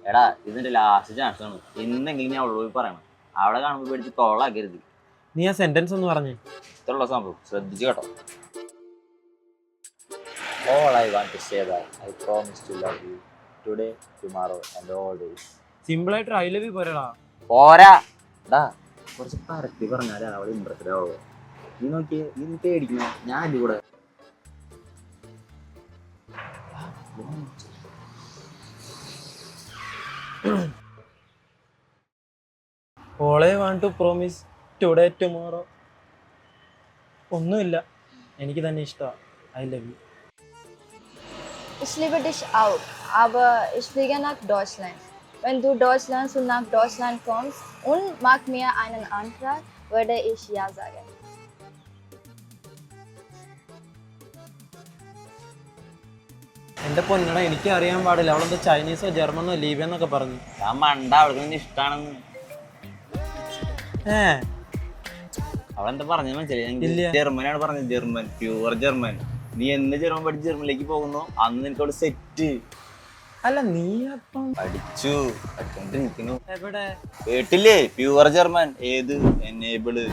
എടാ ഇതിന്റെ last chance ആണ്. എന്തെങ്കിലും ഞാൻ അവളോട് പറയണം. അവളെ കാണുമ്പോൾ പേടിച്ച് കോളാക്കരുത്. നീ ആ സെന്റൻസ് ഒന്ന് പറഞ്ഞേ. ഇത്രയുള്ള സംഭവം ശ്രദ്ധിച്ചു കേട്ടോ. All I want to say that I promise to love you today, tomorrow and all days. Simple ആയിട്ട് ഐ ലവ് യു പോരടാ. പോരാ എടാ, കുറച്ച് പരത്തി പറഞ്ഞാലേ അവളെ ഇമ്പ്രസ്ഡ് ആവുള്ളൂ. നീ നോക്കിയേ, നീ പേടിക്കണോ? ഞാൻ എൻ്റെ കൂടെ. All I want to promise today, tomorrow. ഒന്നുമില്ല, എനിക്ക് തന്നെ ഇഷ്ടമാണ്. I love you. Ich liebe dich auch, aber ich fliege nach Deutschland. Wenn du nach Deutschland kommst und mach mir einen Antrag, würde ich ja sagen. എൻ്റെ പൊന്നട, എനിക്ക് അറിയാൻ പാടില്ല. അവളെന്താ ചൈനീസോ ജർമ്മനോ ലീബിയ എന്നൊക്കെ പറഞ്ഞു. ഞാൻ മണ്ട, അവൾക്ക് നിന്നെ ഇഷ്ടമാണെന്ന്. അവളെന്താ പറഞ്ഞത് മനസ്സിലായി? ജർമ്മനാണ് പറഞ്ഞത്. German, pure German. നീ എന്ന് ജർമ്മൻ പഠിച്ച് ജർമ്മനിലേക്ക് പോകുന്നു അന്ന് നിനക്ക് അവിടെ സെറ്റ്. അല്ല, നീ അപ്പം പഠിച്ചു, പഠിച്ചോണ്ടിരിക്കുന്നു. എവിടെ? കേട്ടില്ലേ? Pure German. ഏത്? എനേബിള്.